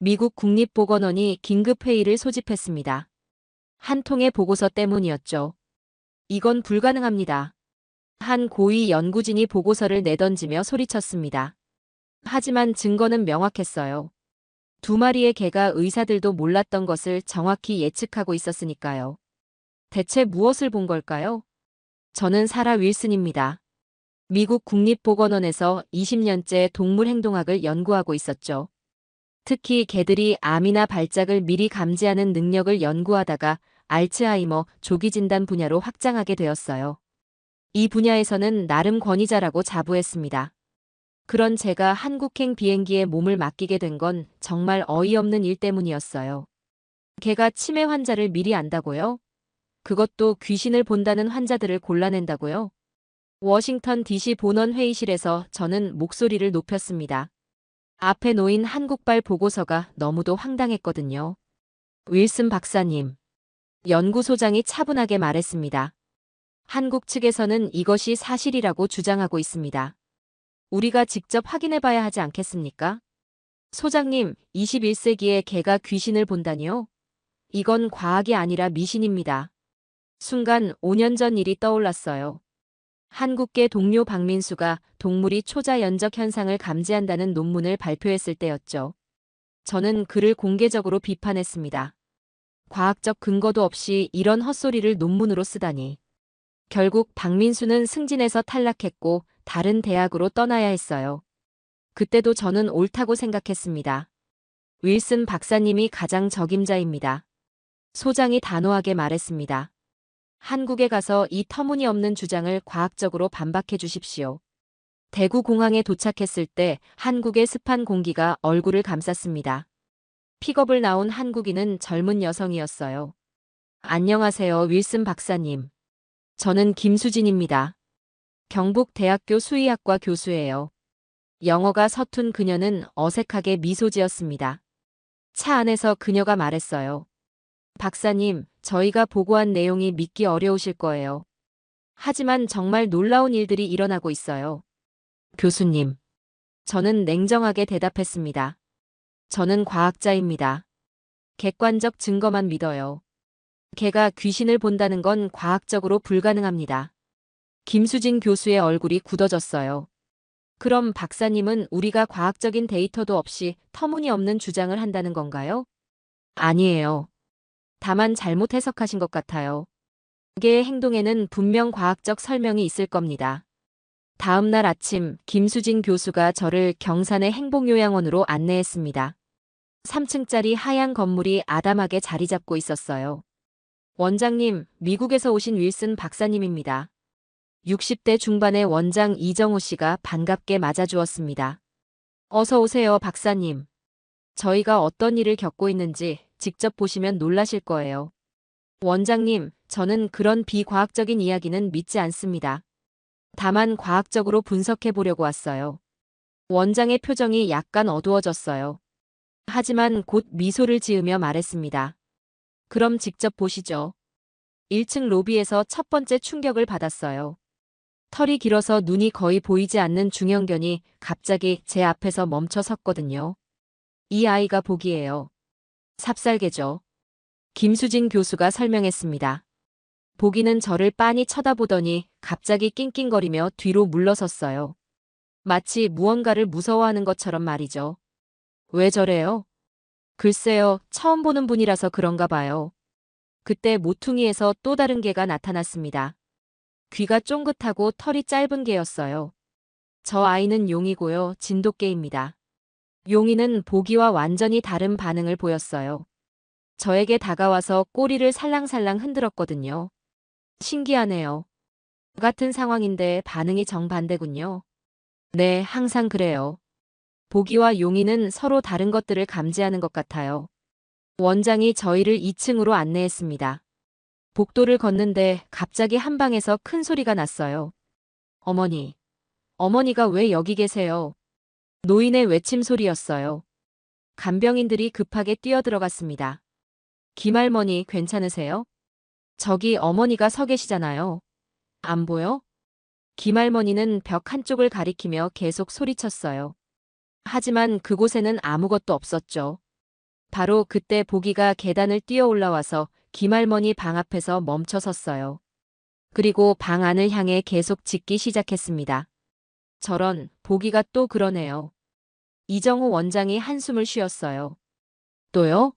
미국 국립보건원이 긴급회의를 소집했습니다. 한 통의 보고서 때문이었죠. 이건 불가능합니다. 한 고위 연구진이 보고서를 내던지며 소리쳤습니다. 하지만 증거는 명확했어요. 두 마리의 개가 의사들도 몰랐던 것을 정확히 예측하고 있었으니까요. 대체 무엇을 본 걸까요? 저는 사라 윌슨입니다. 미국 국립보건원에서 20년째 동물 행동학을 연구하고 있었죠. 특히 개들이 암이나 발작을 미리 감지하는 능력을 연구하다가 알츠하이머 조기 진단 분야로 확장하게 되었어요. 이 분야에서는 나름 권위자라고 자부했습니다. 그런 제가 한국행 비행기에 몸을 맡기게 된 건 정말 어이없는 일 때문이었어요. 개가 치매 환자를 미리 안다고요? 그것도 귀신을 본다는 환자들을 골라낸다고요? 워싱턴 DC 본원 회의실에서 저는 목소리를 높였습니다. 앞에 놓인 한국발 보고서가 너무도 황당했거든요. 윌슨 박사님. 연구소장이 차분하게 말했습니다. 한국 측에서는 이것이 사실이라고 주장하고 있습니다. 우리가 직접 확인해봐야 하지 않겠습니까? 소장님, 21세기에 개가 귀신을 본다니요? 이건 과학이 아니라 미신입니다. 순간 5년 전 일이 떠올랐어요. 한국계 동료 박민수가 동물이 초자 연적 현상을 감지한다는 논문을 발표했을 때였죠. 저는 그를 공개적으로 비판했습니다. 과학적 근거도 없이 이런 헛소리를 논문으로 쓰다니. 결국 박민수는 승진에서 탈락했고 다른 대학으로 떠나야 했어요. 그때도 저는 옳다고 생각했습니다. 윌슨 박사님이 가장 적임자입니다. 소장이 단호하게 말했습니다. 한국에 가서 이 터무니없는 주장을 과학적으로 반박해 주십시오. 대구 공항에 도착했을 때 한국의 습한 공기가 얼굴을 감쌌습니다. 픽업을 나온 한국인은 젊은 여성이었어요. 안녕하세요, 윌슨 박사님. 저는 김수진입니다. 경북대학교 수의학과 교수예요. 영어가 서툰 그녀는 어색하게 미소 지었습니다. 차 안에서 그녀가 말했어요. 박사님, 저희가 보고한 내용이 믿기 어려우실 거예요. 하지만 정말 놀라운 일들이 일어나고 있어요. 교수님. 저는 냉정하게 대답했습니다. 저는 과학자입니다. 객관적 증거만 믿어요. 개가 귀신을 본다는 건 과학적으로 불가능합니다. 김수진 교수의 얼굴이 굳어졌어요. 그럼 박사님은 우리가 과학적인 데이터도 없이 터무니없는 주장을 한다는 건가요? 아니에요. 다만 잘못 해석하신 것 같아요. 개의 행동에는 분명 과학적 설명이 있을 겁니다. 다음 날 아침 김수진 교수가 저를 경산의 행복요양원으로 안내했습니다. 3층짜리 하얀 건물이 아담하게 자리 잡고 있었어요. 원장님, 미국에서 오신 윌슨 박사님입니다. 60대 중반의 원장 이정호 씨가 반갑게 맞아주었습니다. 어서 오세요, 박사님. 저희가 어떤 일을 겪고 있는지 직접 보시면 놀라실 거예요. 원장님, 저는 그런 비과학적인 이야기는 믿지 않습니다. 다만 과학적으로 분석해 보려고 왔어요. 원장의 표정이 약간 어두워졌어요. 하지만 곧 미소를 지으며 말했습니다. 그럼 직접 보시죠. 1층 로비에서 첫 번째 충격을 받았어요. 털이 길어서 눈이 거의 보이지 않는 중형견이 갑자기 제 앞에서 멈춰 섰거든요. 이 아이가 복이에요. 삽살개죠. 김수진 교수가 설명했습니다. 보기는 저를 빤히 쳐다보더니 갑자기 낑낑거리며 뒤로 물러섰어요. 마치 무언가를 무서워하는 것처럼 말이죠. 왜 저래요? 글쎄요, 처음 보는 분이라서 그런가 봐요. 그때 모퉁이에서 또 다른 개가 나타났습니다. 귀가 쫑긋하고 털이 짧은 개였어요. 저 아이는 용이고요, 진돗개입니다. 용이는 보기와 완전히 다른 반응을 보였어요. 저에게 다가와서 꼬리를 살랑살랑 흔들었거든요. 신기하네요. 같은 상황인데 반응이 정반대군요. 네, 항상 그래요. 보기와 용이는 서로 다른 것들을 감지하는 것 같아요. 원장이 저희를 2층으로 안내했습니다. 복도를 걷는데 갑자기 한 방에서 큰 소리가 났어요. 어머니. 어머니가 왜 여기 계세요? 노인의 외침 소리였어요. 간병인들이 급하게 뛰어들어갔습니다. 김할머니 괜찮으세요? 저기 어머니가 서 계시잖아요. 안 보여? 김할머니는 벽 한쪽을 가리키며 계속 소리쳤어요. 하지만 그곳에는 아무것도 없었죠. 바로 그때 보기가 계단을 뛰어 올라와서 김할머니 방 앞에서 멈춰 섰어요. 그리고 방 안을 향해 계속 짖기 시작했습니다. 저런, 보기가 또 그러네요. 이정호 원장이 한숨을 쉬었어요. 또요?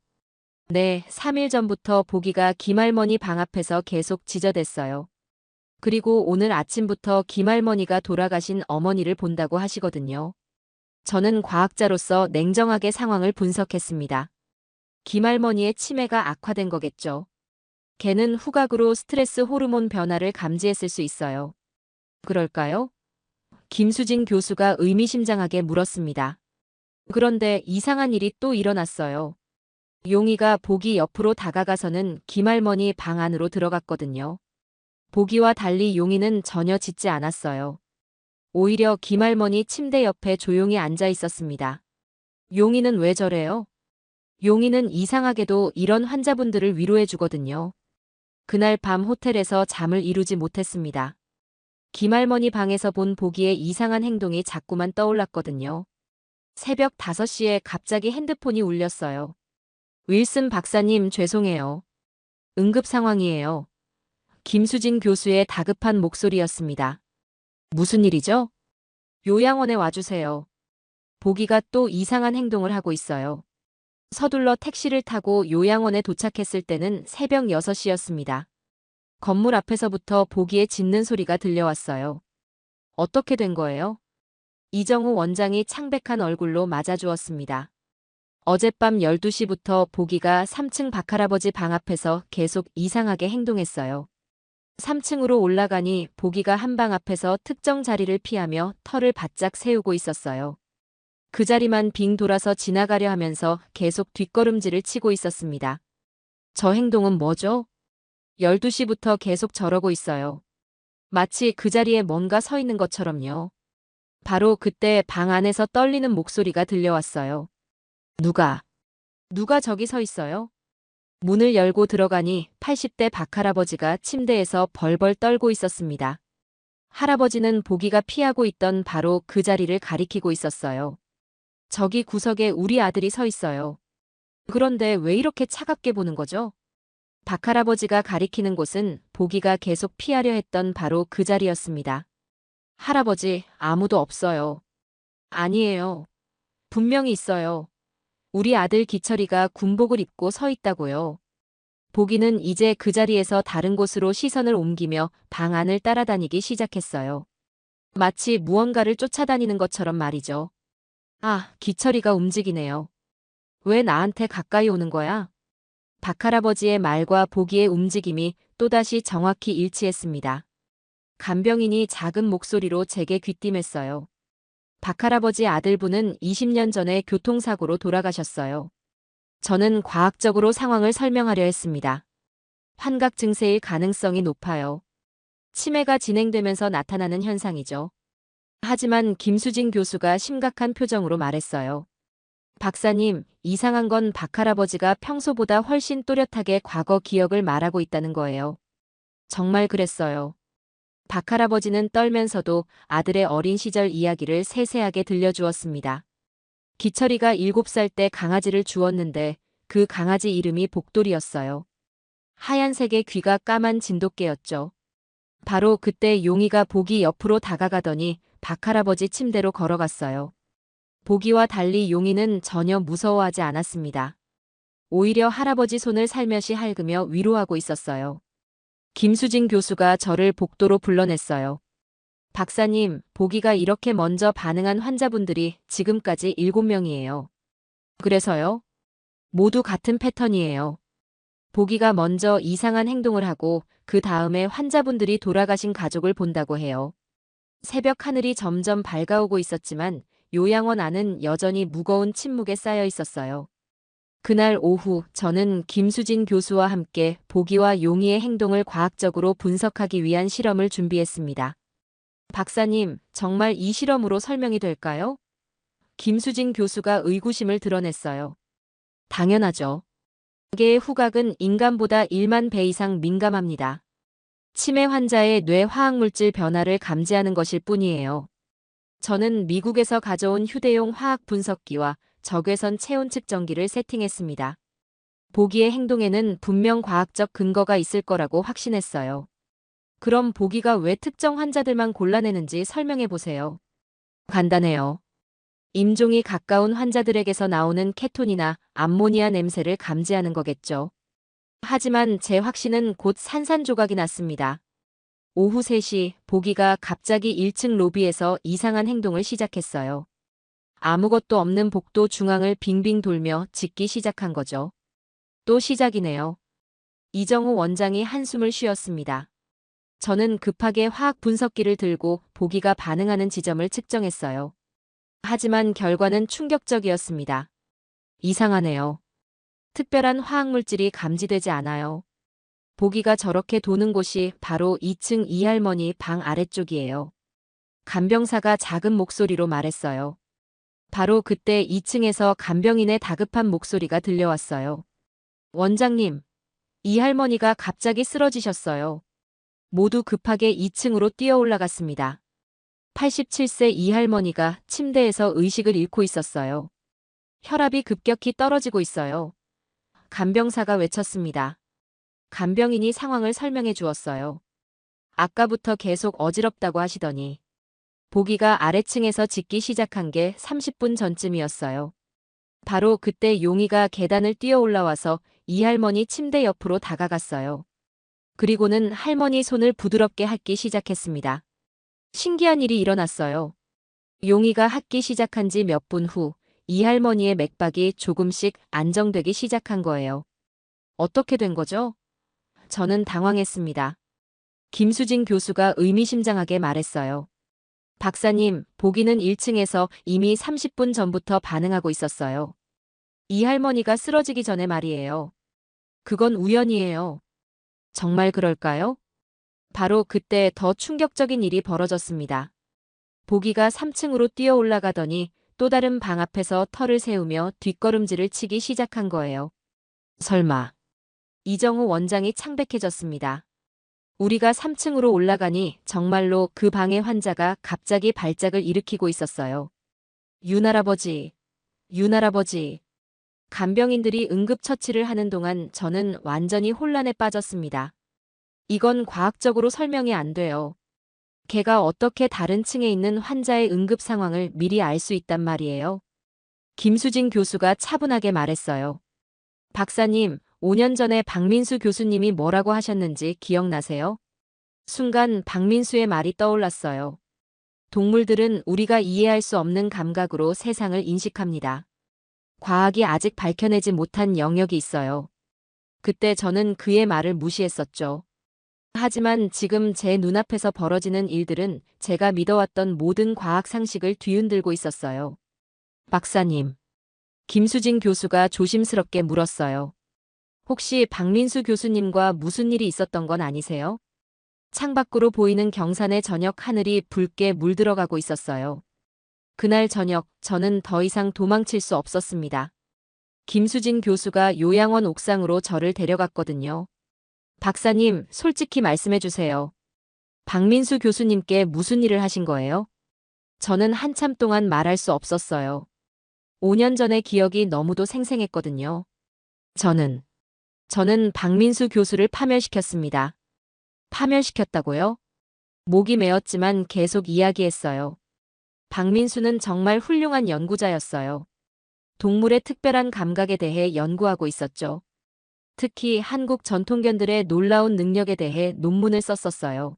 네, 3일 전부터 보기가 김할머니 방 앞에서 계속 짖어댔어요. 그리고 오늘 아침부터 김할머니가 돌아가신 어머니를 본다고 하시거든요. 저는 과학자로서 냉정하게 상황을 분석했습니다. 김할머니의 치매가 악화된 거겠죠. 걔는 후각으로 스트레스 호르몬 변화를 감지했을 수 있어요. 그럴까요? 김수진 교수가 의미심장하게 물었습니다. 그런데 이상한 일이 또 일어났어요. 용이가 보기 옆으로 다가가서는 김할머니 방 안으로 들어갔거든요. 보기와 달리 용이는 전혀 짖지 않았어요. 오히려 김할머니 침대 옆에 조용히 앉아 있었습니다. 용이는 왜 저래요? 용이는 이상하게도 이런 환자분들을 위로해 주거든요. 그날 밤 호텔에서 잠을 이루지 못했습니다. 김할머니 방에서 본 보기의 이상한 행동이 자꾸만 떠올랐거든요. 새벽 5시에 갑자기 핸드폰이 울렸어요. 윌슨 박사님 죄송해요. 응급 상황이에요. 김수진 교수의 다급한 목소리였습니다. 무슨 일이죠? 요양원에 와주세요. 보기가 또 이상한 행동을 하고 있어요. 서둘러 택시를 타고 요양원에 도착했을 때는 새벽 6시였습니다. 건물 앞에서부터 보기의 짖는 소리가 들려왔어요. 어떻게 된 거예요? 이정호 원장이 창백한 얼굴로 맞아주었습니다. 어젯밤 12시부터 보기가 3층 박할아버지 방 앞에서 계속 이상하게 행동했어요. 3층으로 올라가니 보기가 한방 앞에서 특정 자리를 피하며 털을 바짝 세우고 있었어요. 그 자리만 빙 돌아서 지나가려 하면서 계속 뒷걸음질을 치고 있었습니다. 저 행동은 뭐죠? 12시부터 계속 저러고 있어요. 마치 그 자리에 뭔가 서 있는 것처럼요. 바로 그때 방 안에서 떨리는 목소리가 들려왔어요. 누가 저기 서 있어요? 문을 열고 들어가니 80대 박할아버지가 침대에서 벌벌 떨고 있었습니다. 할아버지는 보기가 피하고 있던 바로 그 자리를 가리키고 있었어요. 저기 구석에 우리 아들이 서 있어요. 그런데 왜 이렇게 차갑게 보는 거죠? 박할아버지가 가리키는 곳은 보기가 계속 피하려 했던 바로 그 자리였습니다. 할아버지, 아무도 없어요. 아니에요. 분명히 있어요. 우리 아들 기철이가 군복을 입고 서 있다고요. 보기는 이제 그 자리에서 다른 곳으로 시선을 옮기며 방 안을 따라다니기 시작했어요. 마치 무언가를 쫓아다니는 것처럼 말이죠. 아, 기철이가 움직이네요. 왜 나한테 가까이 오는 거야? 박할아버지의 말과 보기의 움직임이 또다시 정확히 일치했습니다. 간병인이 작은 목소리로 제게 귀띔했어요. 박할아버지 아들분은 20년 전에 교통사고로 돌아가셨어요. 저는 과학적으로 상황을 설명하려 했습니다. 환각 증세일 가능성이 높아요. 치매가 진행되면서 나타나는 현상이죠. 하지만 김수진 교수가 심각한 표정으로 말했어요. 박사님, 이상한 건 박할아버지가 평소보다 훨씬 또렷하게 과거 기억을 말하고 있다는 거예요. 정말 그랬어요. 박할아버지는 떨면서도 아들의 어린 시절 이야기를 세세하게 들려주었습니다. 기철이가 7살 때 강아지를 주었는데 그 강아지 이름이 복돌이었어요. 하얀색의 귀가 까만 진돗개였죠. 바로 그때 용이가 보기 옆으로 다가가더니 박할아버지 침대로 걸어갔어요. 보기와 달리 용이는 전혀 무서워하지 않았습니다. 오히려 할아버지 손을 살며시 핥으며 위로하고 있었어요. 김수진 교수가 저를 복도로 불러냈어요. 박사님, 보기가 이렇게 먼저 반응한 환자분들이 지금까지 7명이에요. 그래서요? 모두 같은 패턴이에요. 보기가 먼저 이상한 행동을 하고 그 다음에 환자분들이 돌아가신 가족을 본다고 해요. 새벽 하늘이 점점 밝아오고 있었지만 요양원 안은 여전히 무거운 침묵에 쌓여 있었어요. 그날 오후 저는 김수진 교수와 함께 보기와 용이의 행동을 과학적으로 분석하기 위한 실험을 준비했습니다. 박사님, 정말 이 실험으로 설명이 될까요? 김수진 교수가 의구심을 드러냈어요. 당연하죠. 개의 후각은 인간보다 1만 배 이상 민감합니다. 치매 환자의 뇌 화학물질 변화를 감지하는 것일 뿐이에요. 저는 미국에서 가져온 휴대용 화학 분석기와 적외선 체온 측정기를 세팅했습니다. 보기의 행동에는 분명 과학적 근거가 있을 거라고 확신했어요. 그럼 보기가 왜 특정 환자들만 골라내는지 설명해 보세요. 간단해요. 임종이 가까운 환자들에게서 나오는 케톤이나 암모니아 냄새를 감지하는 거겠죠. 하지만 제 확신은 곧 산산조각이 났습니다. 오후 3시 보기가 갑자기 1층 로비에서 이상한 행동을 시작했어요. 아무것도 없는 복도 중앙을 빙빙 돌며 짖기 시작한 거죠. 또 시작이네요. 이정우 원장이 한숨을 쉬었습니다. 저는 급하게 화학 분석기를 들고 보기가 반응하는 지점을 측정했어요. 하지만 결과는 충격적이었습니다. 이상하네요. 특별한 화학물질이 감지되지 않아요. 보기가 저렇게 도는 곳이 바로 2층 이할머니 방 아래쪽이에요. 간병사가 작은 목소리로 말했어요. 바로 그때 2층에서 간병인의 다급한 목소리가 들려왔어요. 원장님, 이할머니가 갑자기 쓰러지셨어요. 모두 급하게 2층으로 뛰어 올라갔습니다. 87세 이할머니가 침대에서 의식을 잃고 있었어요. 혈압이 급격히 떨어지고 있어요. 간병사가 외쳤습니다. 간병인이 상황을 설명해 주었어요. 아까부터 계속 어지럽다고 하시더니 보기가 아래층에서 짖기 시작한 게 30분 전쯤이었어요. 바로 그때 용이가 계단을 뛰어 올라와서 이할머니 침대 옆으로 다가갔어요. 그리고는 할머니 손을 부드럽게 핥기 시작했습니다. 신기한 일이 일어났어요. 용이가 핥기 시작한 지 몇 분 후 이할머니의 맥박이 조금씩 안정되기 시작한 거예요. 어떻게 된 거죠? 저는 당황했습니다. 김수진 교수가 의미심장하게 말했어요. 박사님, 보기는 1층에서 이미 30분 전부터 반응하고 있었어요. 이 할머니가 쓰러지기 전에 말이에요. 그건 우연이에요. 정말 그럴까요? 바로 그때 더 충격적인 일이 벌어졌습니다. 보기가 3층으로 뛰어 올라가더니 또 다른 방 앞에서 털을 세우며 뒷걸음질을 치기 시작한 거예요. 설마. 이정우 원장이 창백해졌습니다. 우리가 3층으로 올라가니 정말로 그 방의 환자가 갑자기 발작을 일으키고 있었어요. 윤할아버지, 윤할아버지. 간병인들이 응급처치를 하는 동안 저는 완전히 혼란에 빠졌습니다. 이건 과학적으로 설명이 안 돼요. 걔가 어떻게 다른 층에 있는 환자의 응급 상황을 미리 알 수 있단 말이에요. 김수진 교수가 차분하게 말했어요. 박사님, 5년 전에 박민수 교수님이 뭐라고 하셨는지 기억나세요? 순간 박민수의 말이 떠올랐어요. 동물들은 우리가 이해할 수 없는 감각으로 세상을 인식합니다. 과학이 아직 밝혀내지 못한 영역이 있어요. 그때 저는 그의 말을 무시했었죠. 하지만 지금 제 눈앞에서 벌어지는 일들은 제가 믿어왔던 모든 과학 상식을 뒤흔들고 있었어요. 박사님. 김수진 교수가 조심스럽게 물었어요. 혹시 박민수 교수님과 무슨 일이 있었던 건 아니세요? 창밖으로 보이는 경산의 저녁 하늘이 붉게 물들어가고 있었어요. 그날 저녁 저는 더 이상 도망칠 수 없었습니다. 김수진 교수가 요양원 옥상으로 저를 데려갔거든요. 박사님, 솔직히 말씀해 주세요. 박민수 교수님께 무슨 일을 하신 거예요? 저는 한참 동안 말할 수 없었어요. 5년 전의 기억이 너무도 생생했거든요. 저는 박민수 교수를 파멸시켰습니다. 파멸시켰다고요? 목이 메었지만 계속 이야기했어요. 박민수는 정말 훌륭한 연구자였어요. 동물의 특별한 감각에 대해 연구하고 있었죠. 특히 한국 전통견들의 놀라운 능력에 대해 논문을 썼었어요.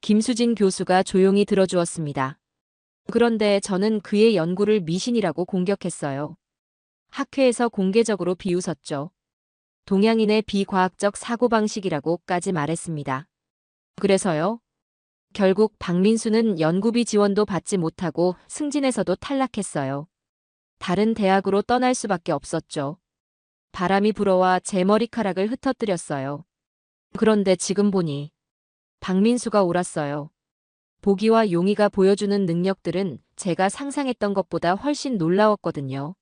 김수진 교수가 조용히 들어주었습니다. 그런데 저는 그의 연구를 미신이라고 공격했어요. 학회에서 공개적으로 비웃었죠. 동양인의 비과학적 사고방식이라고까지 말했습니다. 그래서요? 결국 박민수는 연구비 지원도 받지 못하고 승진에서도 탈락했어요. 다른 대학으로 떠날 수밖에 없었죠. 바람이 불어와 제 머리카락을 흩어뜨렸어요. 그런데 지금 보니 박민수가 옳았어요. 보기와 용이가 보여주는 능력들은 제가 상상했던 것보다 훨씬 놀라웠거든요.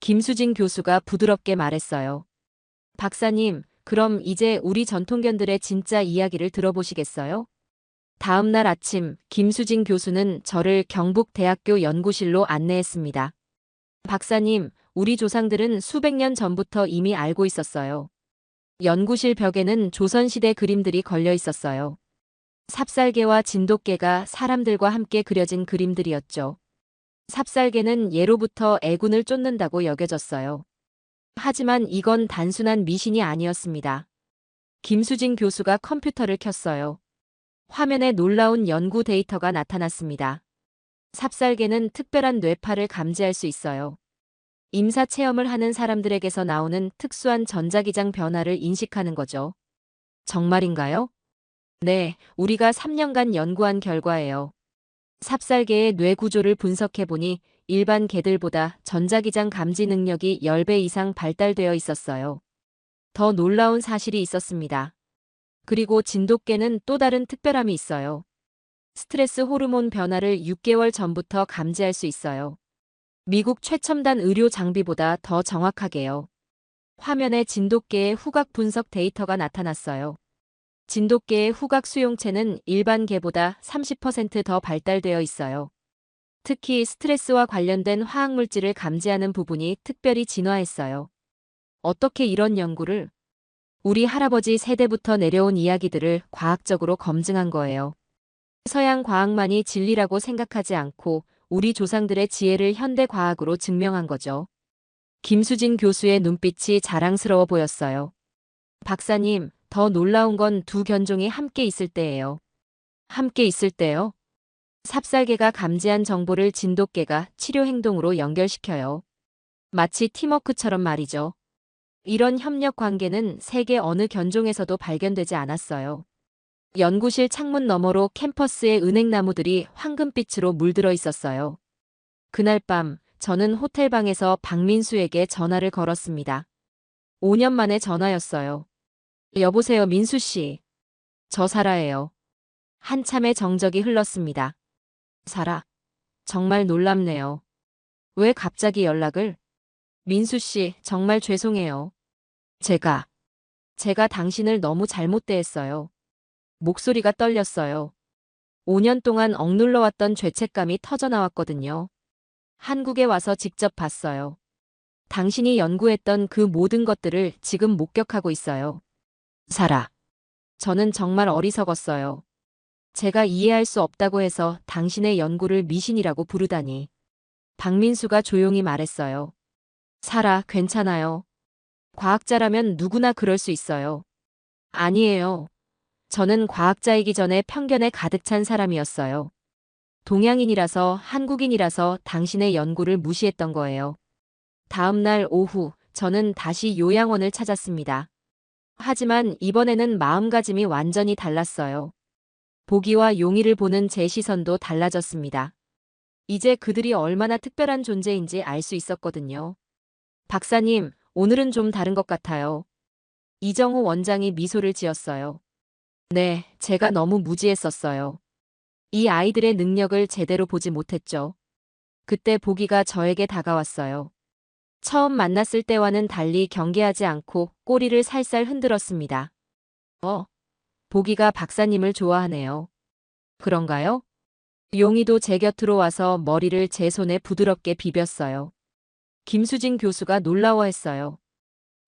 김수진 교수가 부드럽게 말했어요. 박사님, 그럼 이제 우리 전통견들의 진짜 이야기를 들어보시겠어요? 다음 날 아침 김수진 교수는 저를 경북대학교 연구실로 안내했습니다. 박사님, 우리 조상들은 수백 년 전부터 이미 알고 있었어요. 연구실 벽에는 조선시대 그림들이 걸려 있었어요. 삽살개와 진돗개가 사람들과 함께 그려진 그림들이었죠. 삽살개는 예로부터 애군을 쫓는다고 여겨졌어요. 하지만 이건 단순한 미신이 아니었습니다. 김수진 교수가 컴퓨터를 켰어요. 화면에 놀라운 연구 데이터가 나타났습니다. 삽살개는 특별한 뇌파를 감지할 수 있어요. 임사 체험을 하는 사람들에게서 나오는 특수한 전자기장 변화를 인식하는 거죠. 정말인가요? 네, 우리가 3년간 연구한 결과예요. 삽살개의 뇌 구조를 분석해보니 일반 개들보다 전자기장 감지 능력이 10배 이상 발달되어 있었어요. 더 놀라운 사실이 있었습니다. 그리고 진돗개는 또 다른 특별함이 있어요. 스트레스 호르몬 변화를 6개월 전부터 감지할 수 있어요. 미국 최첨단 의료 장비보다 더 정확하게요. 화면에 진돗개의 후각 분석 데이터가 나타났어요. 진돗개의 후각 수용체는 일반 개보다 30% 더 발달되어 있어요. 특히 스트레스와 관련된 화학물질을 감지하는 부분이 특별히 진화했어요. 어떻게 이런 연구를? 우리 할아버지 세대부터 내려온 이야기들을 과학적으로 검증한 거예요. 서양 과학만이 진리라고 생각하지 않고 우리 조상들의 지혜를 현대 과학으로 증명한 거죠. 김수진 교수의 눈빛이 자랑스러워 보였어요. 박사님, 더 놀라운 건 두 견종이 함께 있을 때예요. 함께 있을 때요? 삽살개가 감지한 정보를 진돗개가 치료 행동으로 연결시켜요. 마치 팀워크처럼 말이죠. 이런 협력 관계는 세계 어느 견종에서도 발견되지 않았어요. 연구실 창문 너머로 캠퍼스의 은행나무들이 황금빛으로 물들어 있었어요. 그날 밤, 저는 호텔방에서 박민수에게 전화를 걸었습니다. 5년 만에 전화였어요. 여보세요, 민수 씨. 저 사라예요. 한참의 정적이 흘렀습니다. 사라. 정말 놀랍네요. 왜 갑자기 연락을? 민수 씨, 정말 죄송해요. 제가 당신을 너무 잘못 대했어요. 목소리가 떨렸어요. 5년 동안 억눌러왔던 죄책감이 터져나왔거든요. 한국에 와서 직접 봤어요. 당신이 연구했던 그 모든 것들을 지금 목격하고 있어요. 사라. 저는 정말 어리석었어요. 제가 이해할 수 없다고 해서 당신의 연구를 미신이라고 부르다니. 박민수가 조용히 말했어요. 사라, 괜찮아요. 과학자라면 누구나 그럴 수 있어요. 아니에요. 저는 과학자이기 전에 편견에 가득 찬 사람이었어요. 동양인이라서 한국인이라서 당신의 연구를 무시했던 거예요. 다음 날 오후, 저는 다시 요양원을 찾았습니다. 하지만 이번에는 마음가짐이 완전히 달랐어요. 보기와 용의를 보는 제 시선도 달라졌습니다. 이제 그들이 얼마나 특별한 존재인지 알 수 있었거든요. 박사님, 오늘은 좀 다른 것 같아요. 이정호 원장이 미소를 지었어요. 네, 제가 너무 무지했었어요. 이 아이들의 능력을 제대로 보지 못했죠. 그때 보기가 저에게 다가왔어요. 처음 만났을 때와는 달리 경계하지 않고 꼬리를 살살 흔들었습니다. 보기가 박사님을 좋아하네요. 그런가요? 용이도 제 곁으로 와서 머리를 제 손에 부드럽게 비볐어요. 김수진 교수가 놀라워했어요.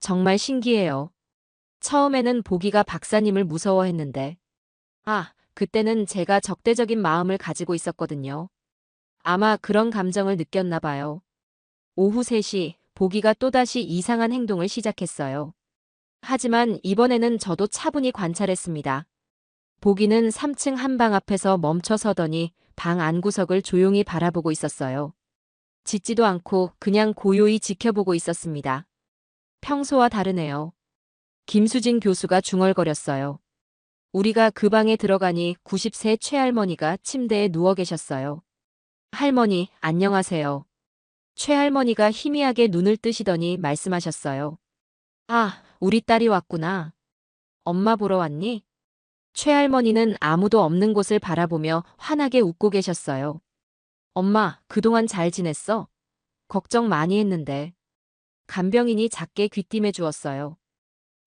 정말 신기해요. 처음에는 보기가 박사님을 무서워했는데, 그때는 제가 적대적인 마음을 가지고 있었거든요. 아마 그런 감정을 느꼈나 봐요. 오후 3시, 보기가 또다시 이상한 행동을 시작했어요. 하지만 이번에는 저도 차분히 관찰했습니다. 보기는 3층 한방 앞에서 멈춰 서더니 방 안구석을 조용히 바라보고 있었어요. 짖지도 않고 그냥 고요히 지켜보고 있었습니다. 평소와 다르네요. 김수진 교수가 중얼거렸어요. 우리가 그 방에 들어가니 90세 최할머니가 침대에 누워 계셨어요. 할머니, 안녕하세요. 최할머니가 희미하게 눈을 뜨시더니 말씀하셨어요. 우리 딸이 왔구나. 엄마 보러 왔니? 최할머니는 아무도 없는 곳을 바라보며 환하게 웃고 계셨어요. 엄마, 그동안 잘 지냈어? 걱정 많이 했는데. 간병인이 작게 귀띔해 주었어요.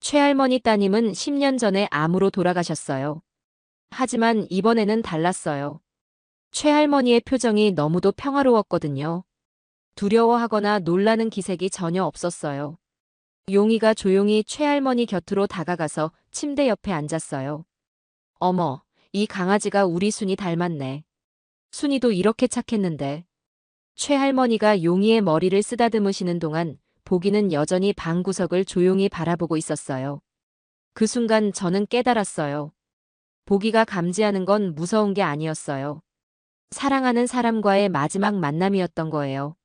최할머니 따님은 10년 전에 암으로 돌아가셨어요. 하지만 이번에는 달랐어요. 최할머니의 표정이 너무도 평화로웠거든요. 두려워하거나 놀라는 기색이 전혀 없었어요. 용이가 조용히 최할머니 곁으로 다가가서 침대 옆에 앉았어요. 어머, 이 강아지가 우리 순이 닮았네. 순이도 이렇게 착했는데. 최할머니가 용이의 머리를 쓰다듬으시는 동안 보기는 여전히 방 구석을 조용히 바라보고 있었어요. 그 순간 저는 깨달았어요. 보기가 감지하는 건 무서운 게 아니었어요. 사랑하는 사람과의 마지막 만남이었던 거예요.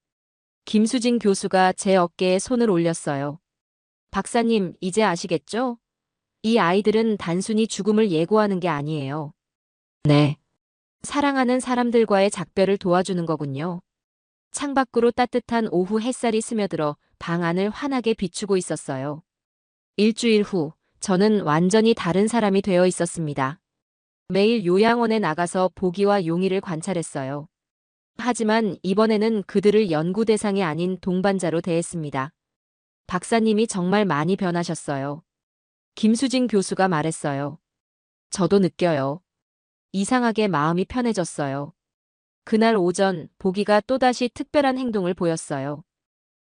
김수진 교수가 제 어깨에 손을 올렸어요. 박사님, 이제 아시겠죠? 이 아이들은 단순히 죽음을 예고하는 게 아니에요. 네. 사랑하는 사람들과의 작별을 도와주는 거군요. 창밖으로 따뜻한 오후 햇살이 스며들어 방 안을 환하게 비추고 있었어요. 일주일 후, 저는 완전히 다른 사람이 되어 있었습니다. 매일 요양원에 나가서 보기와 용이를 관찰했어요. 하지만 이번에는 그들을 연구 대상이 아닌 동반자로 대했습니다. 박사님이 정말 많이 변하셨어요. 김수진 교수가 말했어요. 저도 느껴요. 이상하게 마음이 편해졌어요. 그날 오전 보기가 또다시 특별한 행동을 보였어요.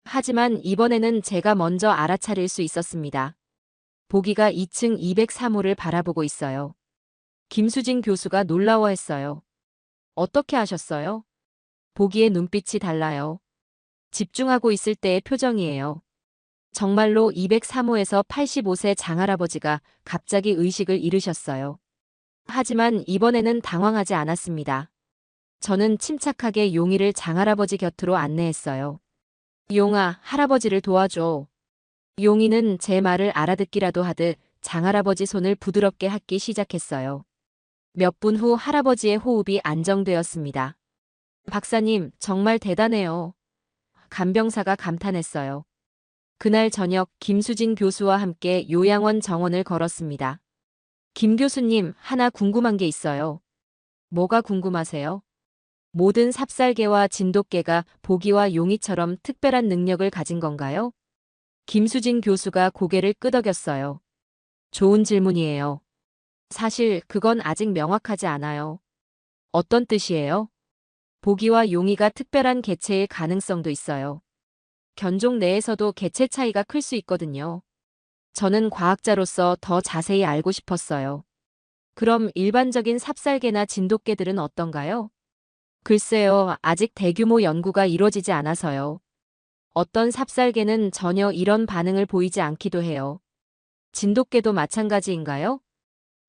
하지만 이번에는 제가 먼저 알아차릴 수 있었습니다. 보기가 2층 203호를 바라보고 있어요. 김수진 교수가 놀라워했어요. 어떻게 아셨어요? 보기의 눈빛이 달라요. 집중하고 있을 때의 표정이에요. 정말로 203호에서 85세 장할아버지가 갑자기 의식을 잃으셨어요. 하지만 이번에는 당황하지 않았습니다. 저는 침착하게 용이를 장할아버지 곁으로 안내했어요. 용아, 할아버지를 도와줘. 용이는 제 말을 알아듣기라도 하듯 장할아버지 손을 부드럽게 핥기 시작했어요. 몇 분 후 할아버지의 호흡이 안정되었습니다. 박사님, 정말 대단해요. 간병사가 감탄했어요. 그날 저녁 김수진 교수와 함께 요양원 정원을 걸었습니다. 김 교수님, 하나 궁금한 게 있어요. 뭐가 궁금하세요? 모든 삽살개와 진돗개가 보기와 용이처럼 특별한 능력을 가진 건가요? 김수진 교수가 고개를 끄덕였어요. 좋은 질문이에요. 사실 그건 아직 명확하지 않아요. 어떤 뜻이에요? 보기와 용이가 특별한 개체일 가능성도 있어요. 견종 내에서도 개체 차이가 클 수 있거든요. 저는 과학자로서 더 자세히 알고 싶었어요. 그럼 일반적인 삽살개나 진돗개들은 어떤가요? 글쎄요, 아직 대규모 연구가 이루어지지 않아서요. 어떤 삽살개는 전혀 이런 반응을 보이지 않기도 해요. 진돗개도 마찬가지인가요?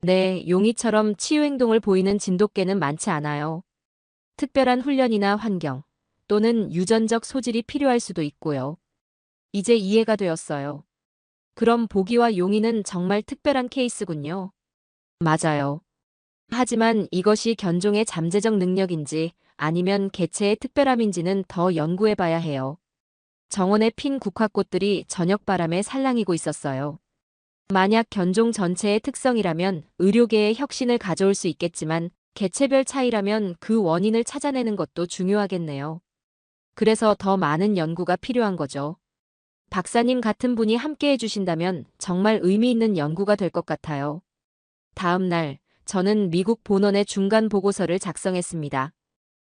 네, 용이처럼 치유 행동을 보이는 진돗개는 많지 않아요. 특별한 훈련이나 환경 또는 유전적 소질이 필요할 수도 있고요. 이제 이해가 되었어요. 그럼 보기와 용이는 정말 특별한 케이스군요. 맞아요. 하지만 이것이 견종의 잠재적 능력인지 아니면 개체의 특별함인지는 더 연구해봐야 해요. 정원의 핀 국화꽃들이 저녁바람에 살랑이고 있었어요. 만약 견종 전체의 특성이라면 의료계에 혁신을 가져올 수 있겠지만 개체별 차이라면 그 원인을 찾아내는 것도 중요하겠네요. 그래서 더 많은 연구가 필요한 거죠. 박사님 같은 분이 함께 해주신다면 정말 의미 있는 연구가 될 것 같아요. 다음 날, 저는 미국 본원의 중간 보고서를 작성했습니다.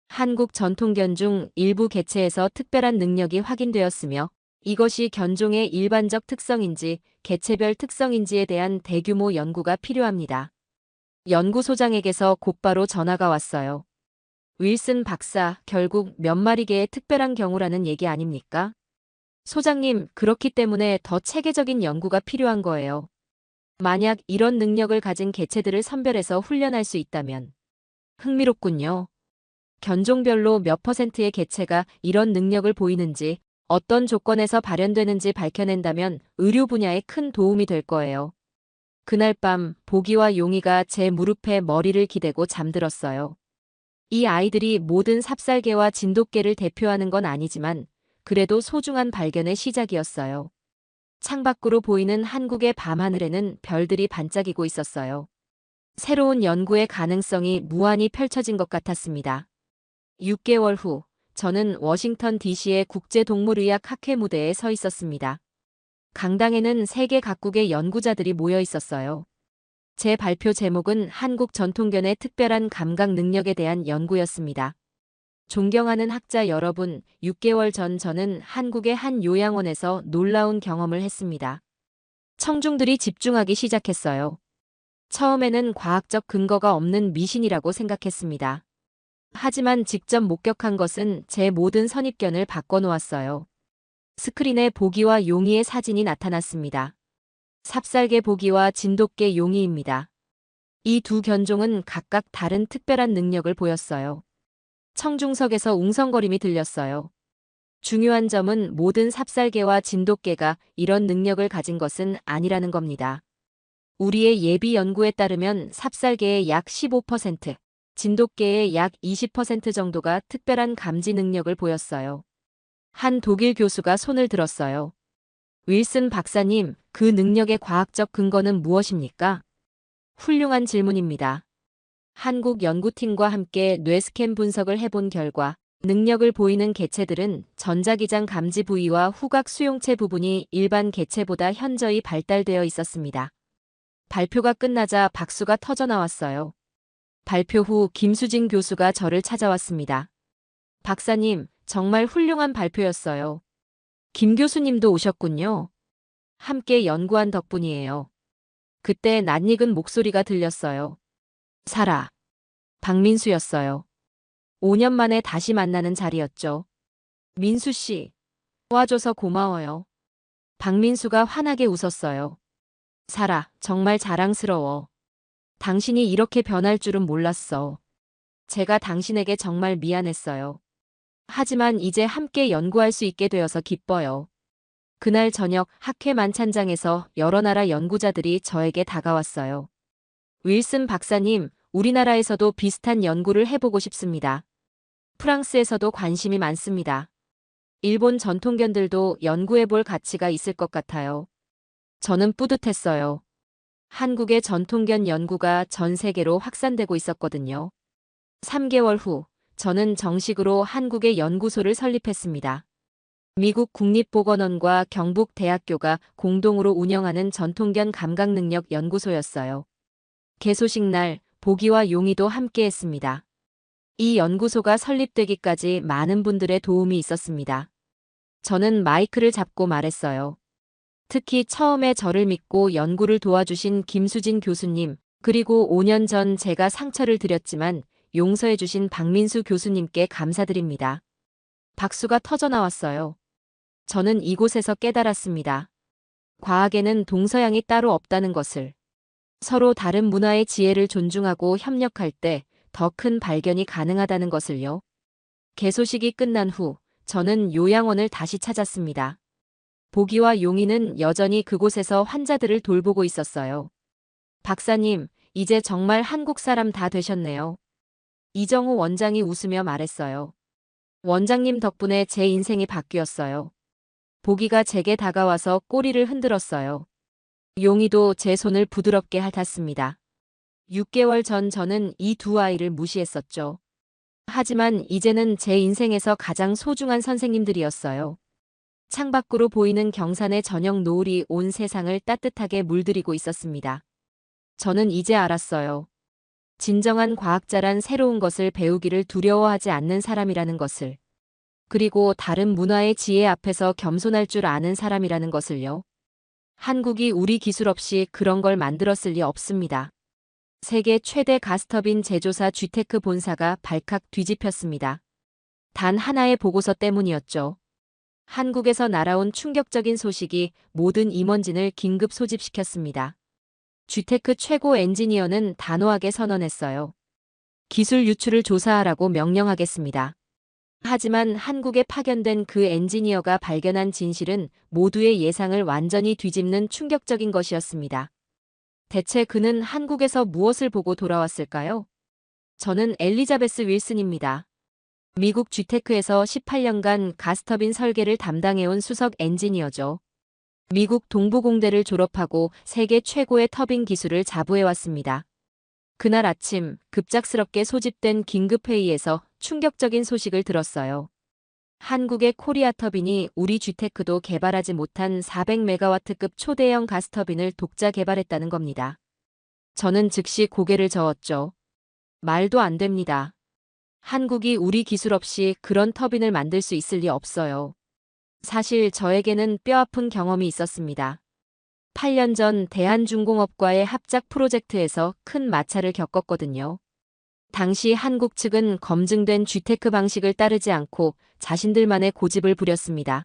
한국 전통견 중 일부 개체에서 특별한 능력이 확인되었으며 이것이 견종의 일반적 특성인지 개체별 특성인지에 대한 대규모 연구가 필요합니다. 연구소장에게서 곧바로 전화가 왔어요. 윌슨 박사, 결국 몇 마리 개의 특별한 경우라는 얘기 아닙니까? 소장님, 그렇기 때문에 더 체계적인 연구가 필요한 거예요. 만약 이런 능력을 가진 개체들을 선별해서 훈련할 수 있다면. 흥미롭군요. 견종별로 몇 퍼센트의 개체가 이런 능력을 보이는지, 어떤 조건에서 발현되는지 밝혀낸다면 의료 분야에 큰 도움이 될 거예요. 그날 밤 보기와 용이가 제 무릎에 머리를 기대고 잠들었어요. 이 아이들이 모든 삽살개와 진돗개를 대표하는 건 아니지만 그래도 소중한 발견의 시작이었어요. 창밖으로 보이는 한국의 밤하늘에는 별들이 반짝이고 있었어요. 새로운 연구의 가능성이 무한히 펼쳐진 것 같았습니다. 6개월 후, 저는 워싱턴 DC의 국제동물의학 학회 무대에 서 있었습니다. 강당에는 세계 각국의 연구자들이 모여 있었어요. 제 발표 제목은 한국 전통견의 특별한 감각 능력에 대한 연구였습니다. 존경하는 학자 여러분, 6개월 전 저는 한국의 한 요양원에서 놀라운 경험을 했습니다. 청중들이 집중하기 시작했어요. 처음에는 과학적 근거가 없는 미신이라고 생각했습니다. 하지만 직접 목격한 것은 제 모든 선입견을 바꿔놓았어요. 스크린에 보기와 용이의 사진이 나타났습니다. 삽살개 보기와 진돗개 용이입니다. 이 두 견종은 각각 다른 특별한 능력을 보였어요. 청중석에서 웅성거림이 들렸어요. 중요한 점은 모든 삽살개와 진돗개가 이런 능력을 가진 것은 아니라는 겁니다. 우리의 예비 연구에 따르면 삽살개의 약 15%, 진돗개의 약 20% 정도가 특별한 감지 능력을 보였어요. 한 독일 교수가 손을 들었어요. 윌슨 박사님, 그 능력의 과학적 근거는 무엇입니까? 훌륭한 질문입니다. 한국 연구팀과 함께 뇌스캔 분석을 해본 결과 능력을 보이는 개체들은 전자기장 감지 부위와 후각 수용체 부분이 일반 개체보다 현저히 발달되어 있었습니다. 발표가 끝나자 박수가 터져나왔어요. 발표 후 김수진 교수가 저를 찾아왔습니다. 박사님, 정말 훌륭한 발표였어요. 김 교수님도 오셨군요. 함께 연구한 덕분이에요. 그때 낯익은 목소리가 들렸어요. 사라. 박민수였어요. 5년 만에 다시 만나는 자리였죠. 민수 씨, 도와줘서 고마워요. 박민수가 환하게 웃었어요. 사라, 정말 자랑스러워. 당신이 이렇게 변할 줄은 몰랐어. 제가 당신에게 정말 미안했어요. 하지만 이제 함께 연구할 수 있게 되어서 기뻐요. 그날 저녁 학회 만찬장에서 여러 나라 연구자들이 저에게 다가왔어요. 윌슨 박사님, 우리나라에서도 비슷한 연구를 해보고 싶습니다. 프랑스에서도 관심이 많습니다. 일본 전통견들도 연구해볼 가치가 있을 것 같아요. 저는 뿌듯했어요. 한국의 전통견 연구가 전 세계로 확산되고 있었거든요. 3개월 후, 저는 정식으로 한국의 연구소를 설립했습니다. 미국 국립보건원과 경북대학교가 공동으로 운영하는 전통견 감각능력 연구소였어요. 개소식 날, 보기와 용이도 함께했습니다. 이 연구소가 설립되기까지 많은 분들의 도움이 있었습니다. 저는 마이크를 잡고 말했어요. 특히 처음에 저를 믿고 연구를 도와주신 김수진 교수님, 그리고 5년 전 제가 상처를 드렸지만 용서해 주신 박민수 교수님께 감사드립니다. 박수가 터져나왔어요. 저는 이곳에서 깨달았습니다. 과학에는 동서양이 따로 없다는 것을. 서로 다른 문화의 지혜를 존중하고 협력할 때 더 큰 발견이 가능하다는 것을요. 개소식이 끝난 후 저는 요양원을 다시 찾았습니다. 보기와 용이는 여전히 그곳에서 환자들을 돌보고 있었어요. 박사님, 이제 정말 한국 사람 다 되셨네요. 이정우 원장이 웃으며 말했어요. 원장님 덕분에 제 인생이 바뀌었어요. 보기가 제게 다가와서 꼬리를 흔들었어요. 용이도 제 손을 부드럽게 핥았습니다. 6개월 전 저는 이 두 아이를 무시했었죠. 하지만 이제는 제 인생에서 가장 소중한 선생님들이었어요. 창밖으로 보이는 경산의 저녁 노을이 온 세상을 따뜻하게 물들이고 있었습니다. 저는 이제 알았어요. 진정한 과학자란 새로운 것을 배우기를 두려워하지 않는 사람이라는 것을. 그리고 다른 문화의 지혜 앞에서 겸손할 줄 아는 사람이라는 것을요. 한국이 우리 기술 없이 그런 걸 만들었을 리 없습니다. 세계 최대 가스터빈 제조사 GTEC 본사가 발칵 뒤집혔습니다. 단 하나의 보고서 때문이었죠. 한국에서 날아온 충격적인 소식이 모든 임원진을 긴급 소집시켰습니다. GTEC 최고 엔지니어는 단호하게 선언했어요. 기술 유출을 조사하라고 명령하겠습니다. 하지만 한국에 파견된 그 엔지니어가 발견한 진실은 모두의 예상을 완전히 뒤집는 충격적인 것이었습니다. 대체 그는 한국에서 무엇을 보고 돌아왔을까요? 저는 엘리자베스 윌슨입니다. 미국 GTEC에서 18년간 가스터빈 설계를 담당해온 수석 엔지니어죠. 미국 동부공대를 졸업하고 세계 최고의 터빈 기술을 자부해왔습니다. 그날 아침 급작스럽게 소집된 긴급회의에서 충격적인 소식을 들었어요. 한국의 코리아 터빈이 우리 GTEC도 개발하지 못한 400메가와트급 초대형 가스터빈을 독자 개발했다는 겁니다. 저는 즉시 고개를 저었죠. 말도 안 됩니다. 한국이 우리 기술 없이 그런 터빈을 만들 수 있을 리 없어요. 사실 저에게는 뼈아픈 경험이 있었습니다. 8년 전 대한중공업과의 합작 프로젝트에서 큰 마찰을 겪었거든요. 당시 한국 측은 검증된 GTEC 방식을 따르지 않고 자신들만의 고집을 부렸습니다.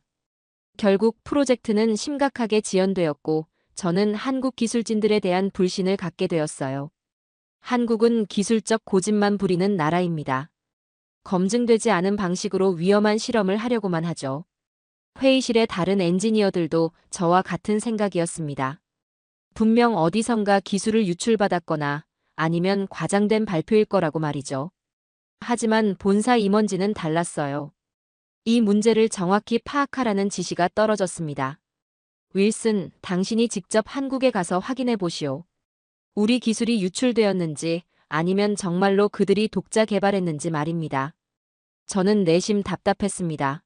결국 프로젝트는 심각하게 지연되었고 저는 한국 기술진들에 대한 불신을 갖게 되었어요. 한국은 기술적 고집만 부리는 나라입니다. 검증되지 않은 방식으로 위험한 실험을 하려고만 하죠. 회의실의 다른 엔지니어들도 저와 같은 생각이었습니다. 분명 어디선가 기술을 유출받았거나 아니면 과장된 발표일 거라고 말이죠. 하지만 본사 임원진은 달랐어요. 이 문제를 정확히 파악하라는 지시가 떨어졌습니다. 윌슨, 당신이 직접 한국에 가서 확인해 보시오. 우리 기술이 유출되었는지 아니면 정말로 그들이 독자 개발했는지 말입니다. 저는 내심 답답했습니다.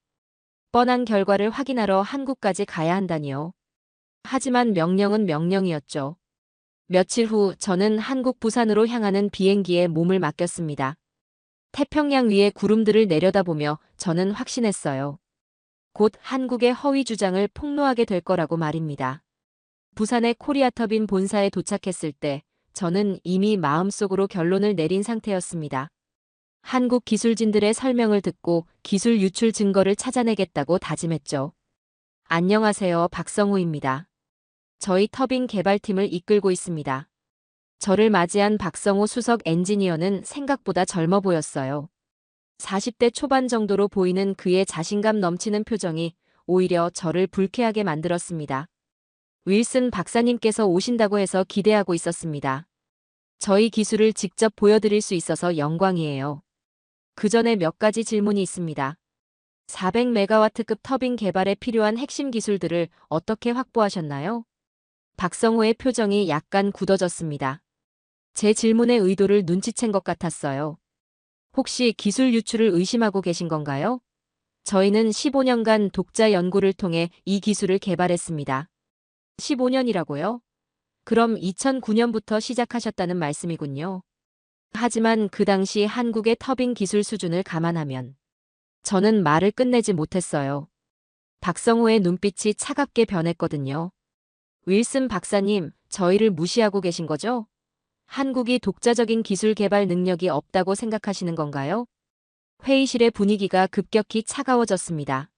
뻔한 결과를 확인하러 한국까지 가야 한다니요. 하지만 명령은 명령이었죠. 며칠 후 저는 한국 부산으로 향하는 비행기에 몸을 맡겼습니다. 태평양 위의 구름들을 내려다보며 저는 확신했어요. 곧 한국의 허위 주장을 폭로하게 될 거라고 말입니다. 부산의 코리아터빈 본사에 도착했을 때 저는 이미 마음속으로 결론을 내린 상태였습니다. 한국 기술진들의 설명을 듣고 기술 유출 증거를 찾아내겠다고 다짐했죠. 안녕하세요, 박성호입니다. 저희 터빈 개발팀을 이끌고 있습니다. 저를 맞이한 박성호 수석 엔지니어는 생각보다 젊어 보였어요. 40대 초반 정도로 보이는 그의 자신감 넘치는 표정이 오히려 저를 불쾌하게 만들었습니다. 윌슨 박사님께서 오신다고 해서 기대하고 있었습니다. 저희 기술을 직접 보여드릴 수 있어서 영광이에요. 그 전에 몇 가지 질문이 있습니다. 400메가와트급 터빈 개발에 필요한 핵심 기술들을 어떻게 확보하셨나요? 박성호의 표정이 약간 굳어졌습니다. 제 질문의 의도를 눈치챈 것 같았어요. 혹시 기술 유출을 의심하고 계신 건가요? 저희는 15년간 독자 연구를 통해 이 기술을 개발했습니다. 15년이라고요? 그럼 2009년부터 시작하셨다는 말씀이군요. 하지만 그 당시 한국의 터빈 기술 수준을 감안하면 저는 말을 끝내지 못했어요. 박성호의 눈빛이 차갑게 변했거든요. 윌슨 박사님, 저희를 무시하고 계신 거죠? 한국이 독자적인 기술 개발 능력이 없다고 생각하시는 건가요? 회의실의 분위기가 급격히 차가워졌습니다.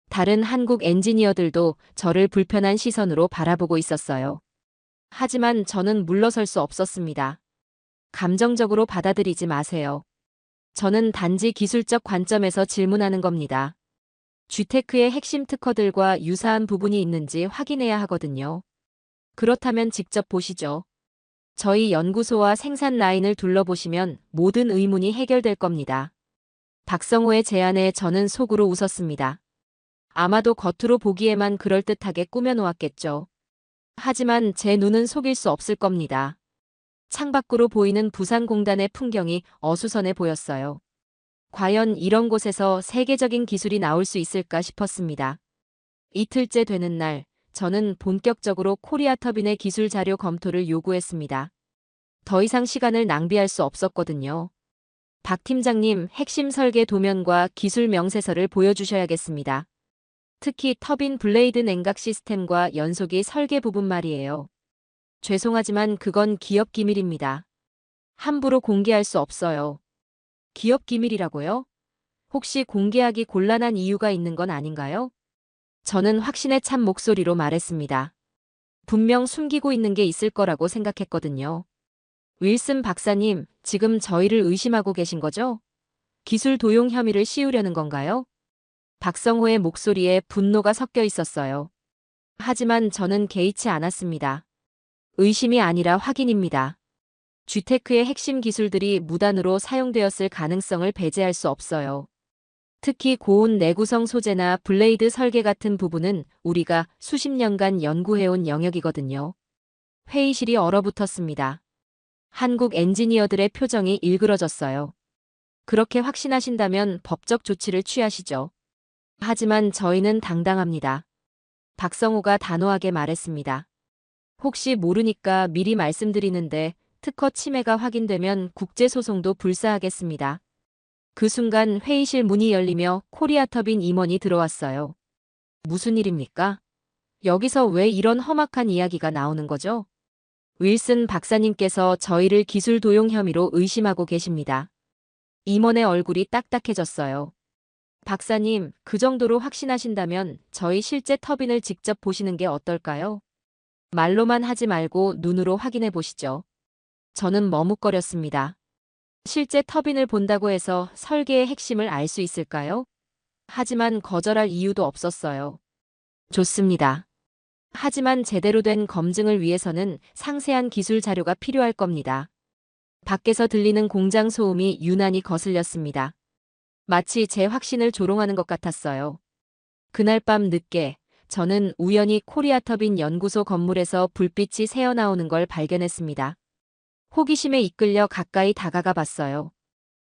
다른 한국 엔지니어들도 저를 불편한 시선으로 바라보고 있었어요. 하지만 저는 물러설 수 없었습니다. 감정적으로 받아들이지 마세요. 저는 단지 기술적 관점에서 질문하는 겁니다. GTEC의 핵심 특허들과 유사한 부분이 있는지 확인해야 하거든요. 그렇다면 직접 보시죠. 저희 연구소와 생산 라인을 둘러보시면 모든 의문이 해결될 겁니다. 박성호의 제안에 저는 속으로 웃었습니다. 아마도 겉으로 보기에만 그럴듯하게 꾸며놓았겠죠. 하지만 제 눈은 속일 수 없을 겁니다. 창밖으로 보이는 부산공단의 풍경이 어수선해 보였어요. 과연 이런 곳에서 세계적인 기술이 나올 수 있을까 싶었습니다. 이틀째 되는 날, 저는 본격적으로 코리아터빈의 기술 자료 검토를 요구했습니다. 더 이상 시간을 낭비할 수 없었거든요. 박 팀장님, 핵심 설계 도면과 기술 명세서를 보여주셔야겠습니다. 특히 터빈 블레이드 냉각 시스템과 연소기 설계 부분 말이에요. 죄송하지만 그건 기업 기밀입니다. 함부로 공개할 수 없어요. 기업 기밀이라고요? 혹시 공개하기 곤란한 이유가 있는 건 아닌가요? 저는 확신에 찬 목소리로 말했습니다. 분명 숨기고 있는 게 있을 거라고 생각했거든요. 윌슨 박사님, 지금 저희를 의심하고 계신 거죠? 기술 도용 혐의를 씌우려는 건가요? 박성호의 목소리에 분노가 섞여 있었어요. 하지만 저는 개의치 않았습니다. 의심이 아니라 확인입니다. GTEC의 핵심 기술들이 무단으로 사용되었을 가능성을 배제할 수 없어요. 특히 고온 내구성 소재나 블레이드 설계 같은 부분은 우리가 수십 년간 연구해온 영역이거든요. 회의실이 얼어붙었습니다. 한국 엔지니어들의 표정이 일그러졌어요. 그렇게 확신하신다면 법적 조치를 취하시죠. 하지만 저희는 당당합니다. 박성호가 단호하게 말했습니다. 혹시 모르니까 미리 말씀드리는데 특허 침해가 확인되면 국제소송도 불사하겠습니다. 그 순간 회의실 문이 열리며 코리아터빈 임원이 들어왔어요. 무슨 일입니까? 여기서 왜 이런 험악한 이야기가 나오는 거죠? 윌슨 박사님께서 저희를 기술 도용 혐의로 의심하고 계십니다. 임원의 얼굴이 딱딱해졌어요. 박사님, 그 정도로 확신하신다면 저희 실제 터빈을 직접 보시는 게 어떨까요? 말로만 하지 말고 눈으로 확인해 보시죠. 저는 머뭇거렸습니다. 실제 터빈을 본다고 해서 설계의 핵심을 알 수 있을까요? 하지만 거절할 이유도 없었어요. 좋습니다. 하지만 제대로 된 검증을 위해서는 상세한 기술 자료가 필요할 겁니다. 밖에서 들리는 공장 소음이 유난히 거슬렸습니다. 마치 제 확신을 조롱하는 것 같았어요. 그날 밤 늦게 저는 우연히 코리아터빈 연구소 건물에서 불빛이 새어나오는 걸 발견했습니다. 호기심에 이끌려 가까이 다가가 봤어요.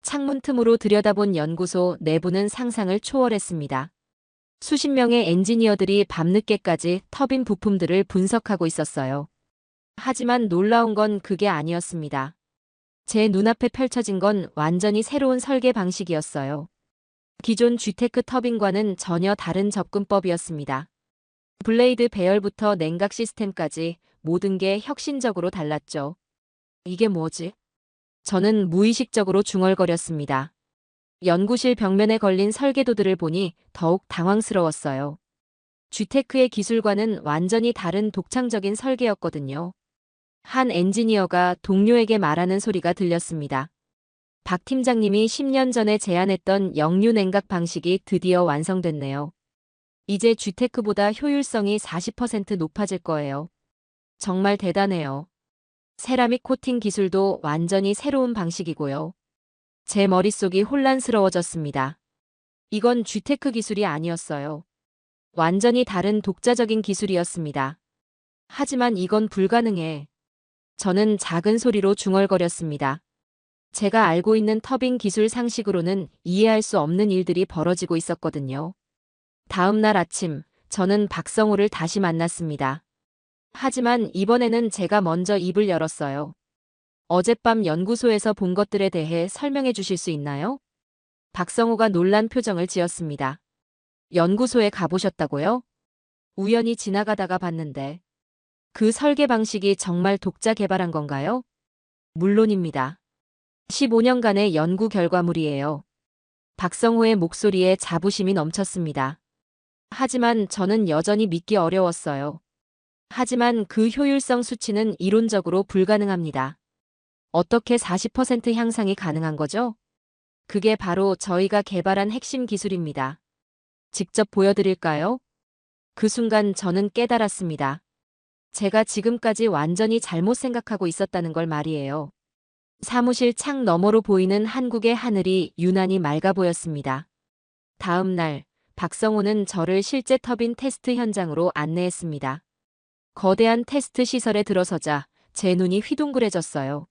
창문 틈으로 들여다본 연구소 내부는 상상을 초월했습니다. 수십 명의 엔지니어들이 밤늦게까지 터빈 부품들을 분석하고 있었어요. 하지만 놀라운 건 그게 아니었습니다. 제 눈앞에 펼쳐진 건 완전히 새로운 설계 방식이었어요. 기존 GTEC 터빈과는 전혀 다른 접근법이었습니다. 블레이드 배열부터 냉각 시스템까지 모든 게 혁신적으로 달랐죠. 이게 뭐지? 저는 무의식적으로 중얼거렸습니다. 연구실 벽면에 걸린 설계도들을 보니 더욱 당황스러웠어요. GTEC의 기술과는 완전히 다른 독창적인 설계였거든요. 한 엔지니어가 동료에게 말하는 소리가 들렸습니다. 박 팀장님이 10년 전에 제안했던 역류 냉각 방식이 드디어 완성됐네요. 이제 GTEC보다 효율성이 40% 높아질 거예요. 정말 대단해요. 세라믹 코팅 기술도 완전히 새로운 방식이고요. 제 머릿속이 혼란스러워졌습니다. 이건 GTEC 기술이 아니었어요. 완전히 다른 독자적인 기술이었습니다. 하지만 이건 불가능해. 저는 작은 소리로 중얼거렸습니다. 제가 알고 있는 터빈 기술 상식으로는 이해할 수 없는 일들이 벌어지고 있었거든요. 다음 날 아침, 저는 박성호를 다시 만났습니다. 하지만 이번에는 제가 먼저 입을 열었어요. 어젯밤 연구소에서 본 것들에 대해 설명해 주실 수 있나요? 박성호가 놀란 표정을 지었습니다. 연구소에 가보셨다고요? 우연히 지나가다가 봤는데. 그 설계 방식이 정말 독자 개발한 건가요? 물론입니다. 15년간의 연구 결과물이에요. 박성호의 목소리에 자부심이 넘쳤습니다. 하지만 저는 여전히 믿기 어려웠어요. 하지만 그 효율성 수치는 이론적으로 불가능합니다. 어떻게 40% 향상이 가능한 거죠? 그게 바로 저희가 개발한 핵심 기술입니다. 직접 보여드릴까요? 그 순간 저는 깨달았습니다. 제가 지금까지 완전히 잘못 생각하고 있었다는 걸 말이에요. 사무실 창 너머로 보이는 한국의 하늘이 유난히 맑아 보였습니다. 다음 날, 박성호는 저를 실제 터빈 테스트 현장으로 안내했습니다. 거대한 테스트 시설에 들어서자 제 눈이 휘둥그레졌어요.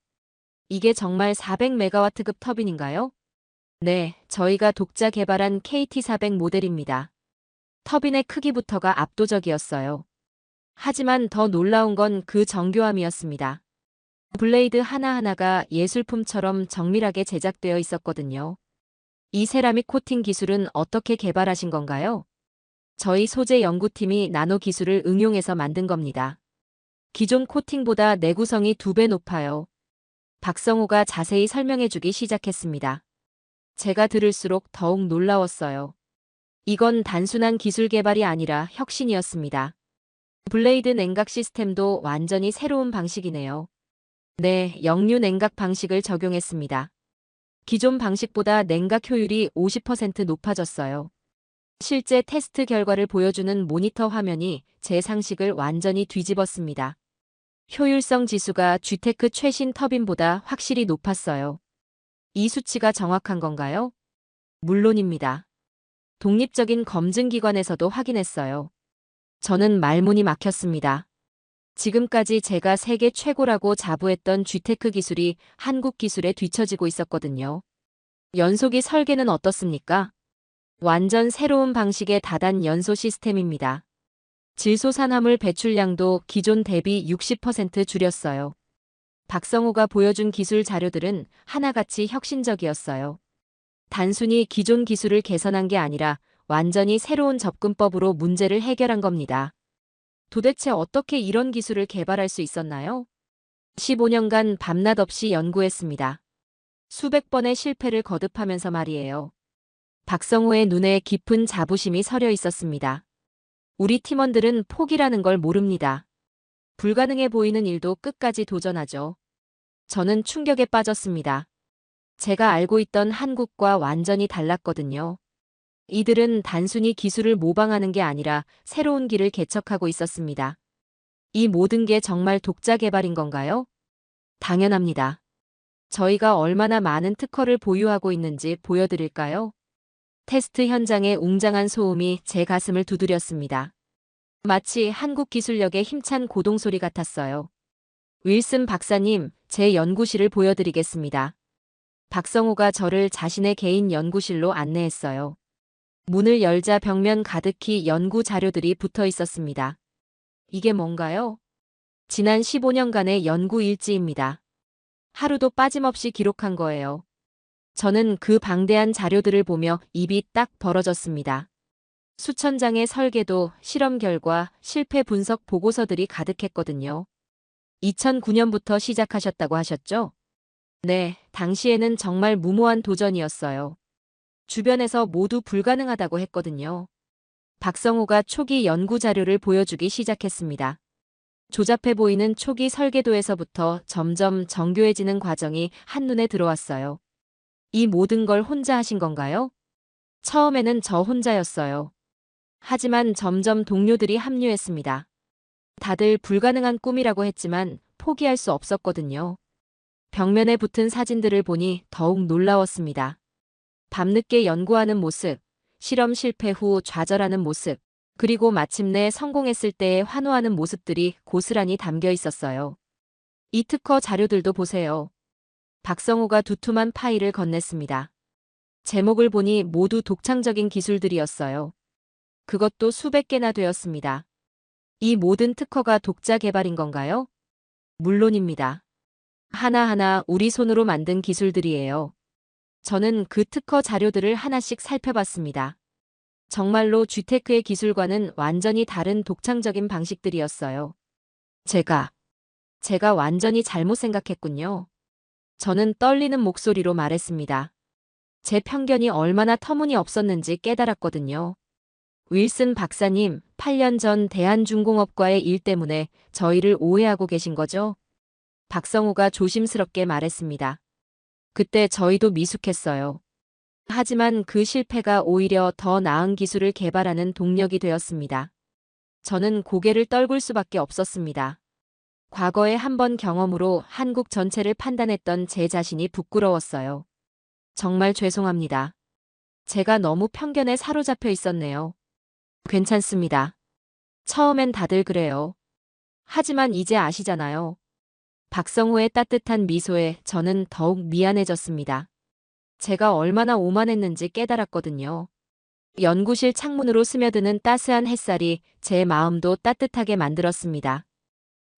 이게 정말 400메가와트급 터빈인가요? 네, 저희가 독자 개발한 KT400 모델입니다. 터빈의 크기부터가 압도적이었어요. 하지만 더 놀라운 건 그 정교함이었습니다. 블레이드 하나하나가 예술품처럼 정밀하게 제작되어 있었거든요. 이 세라믹 코팅 기술은 어떻게 개발하신 건가요? 저희 소재 연구팀이 나노 기술을 응용해서 만든 겁니다. 기존 코팅보다 내구성이 2배 높아요. 박성호가 자세히 설명해주기 시작했습니다. 제가 들을수록 더욱 놀라웠어요. 이건 단순한 기술 개발이 아니라 혁신이었습니다. 블레이드 냉각 시스템도 완전히 새로운 방식이네요. 네, 역류 냉각 방식을 적용했습니다. 기존 방식보다 냉각 효율이 50% 높아졌어요. 실제 테스트 결과를 보여주는 모니터 화면이 제 상식을 완전히 뒤집었습니다. 효율성 지수가 GTEC 최신 터빈보다 확실히 높았어요. 이 수치가 정확한 건가요? 물론입니다. 독립적인 검증기관에서도 확인했어요. 저는 말문이 막혔습니다. 지금까지 제가 세계 최고라고 자부했던 GTEC 기술이 한국 기술에 뒤처지고 있었거든요. 연소기 설계는 어떻습니까? 완전 새로운 방식의 다단 연소 시스템입니다. 질소산화물 배출량도 기존 대비 60% 줄였어요. 박성호가 보여준 기술 자료들은 하나같이 혁신적이었어요. 단순히 기존 기술을 개선한 게 아니라 완전히 새로운 접근법으로 문제를 해결한 겁니다. 도대체 어떻게 이런 기술을 개발할 수 있었나요? 15년간 밤낮 없이 연구했습니다. 수백 번의 실패를 거듭하면서 말이에요. 박성호의 눈에 깊은 자부심이 서려 있었습니다. 우리 팀원들은 포기라는 걸 모릅니다. 불가능해 보이는 일도 끝까지 도전하죠. 저는 충격에 빠졌습니다. 제가 알고 있던 한국과 완전히 달랐거든요. 이들은 단순히 기술을 모방하는 게 아니라 새로운 길을 개척하고 있었습니다. 이 모든 게 정말 독자 개발인 건가요? 당연합니다. 저희가 얼마나 많은 특허를 보유하고 있는지 보여드릴까요? 테스트 현장의 웅장한 소음이 제 가슴을 두드렸습니다. 마치 한국 기술력의 힘찬 고동소리 같았어요. 윌슨 박사님, 제 연구실을 보여드리겠습니다. 박성호가 저를 자신의 개인 연구실로 안내했어요. 문을 열자 벽면 가득히 연구 자료들이 붙어 있었습니다. 이게 뭔가요? 지난 15년간의 연구 일지입니다. 하루도 빠짐없이 기록한 거예요. 저는 그 방대한 자료들을 보며 입이 딱 벌어졌습니다. 수천 장의 설계도, 실험 결과, 실패 분석 보고서들이 가득했거든요. 2009년부터 시작하셨다고 하셨죠? 네, 당시에는 정말 무모한 도전이었어요. 주변에서 모두 불가능하다고 했거든요. 박성호가 초기 연구 자료를 보여주기 시작했습니다. 조잡해 보이는 초기 설계도에서부터 점점 정교해지는 과정이 한눈에 들어왔어요. 이 모든 걸 혼자 하신 건가요? 처음에는 저 혼자였어요. 하지만 점점 동료들이 합류했습니다. 다들 불가능한 꿈이라고 했지만 포기할 수 없었거든요. 벽면에 붙은 사진들을 보니 더욱 놀라웠습니다. 밤늦게 연구하는 모습, 실험 실패 후 좌절하는 모습, 그리고 마침내 성공했을 때의 환호하는 모습들이 고스란히 담겨 있었어요. 이 특허 자료들도 보세요. 박성호가 두툼한 파일을 건넸습니다. 제목을 보니 모두 독창적인 기술들이었어요. 그것도 수백 개나 되었습니다. 이 모든 특허가 독자 개발인 건가요? 물론입니다. 하나하나 우리 손으로 만든 기술들이에요. 저는 그 특허 자료들을 하나씩 살펴봤습니다. 정말로 쥐테크의 기술과는 완전히 다른 독창적인 방식들이었어요. 제가 완전히 잘못 생각했군요. 저는 떨리는 목소리로 말했습니다. 제 편견이 얼마나 터무니없었는지 깨달았거든요. 윌슨 박사님, 8년 전 대한중공업과의 일 때문에 저희를 오해하고 계신 거죠? 박성호가 조심스럽게 말했습니다. 그때 저희도 미숙했어요. 하지만 그 실패가 오히려 더 나은 기술을 개발하는 동력이 되었습니다. 저는 고개를 떨굴 수밖에 없었습니다. 과거의 한 번 경험으로 한국 전체를 판단했던 제 자신이 부끄러웠어요. 정말 죄송합니다. 제가 너무 편견에 사로잡혀 있었네요. 괜찮습니다. 처음엔 다들 그래요. 하지만 이제 아시잖아요. 박성호의 따뜻한 미소에 저는 더욱 미안해졌습니다. 제가 얼마나 오만했는지 깨달았거든요. 연구실 창문으로 스며드는 따스한 햇살이 제 마음도 따뜻하게 만들었습니다.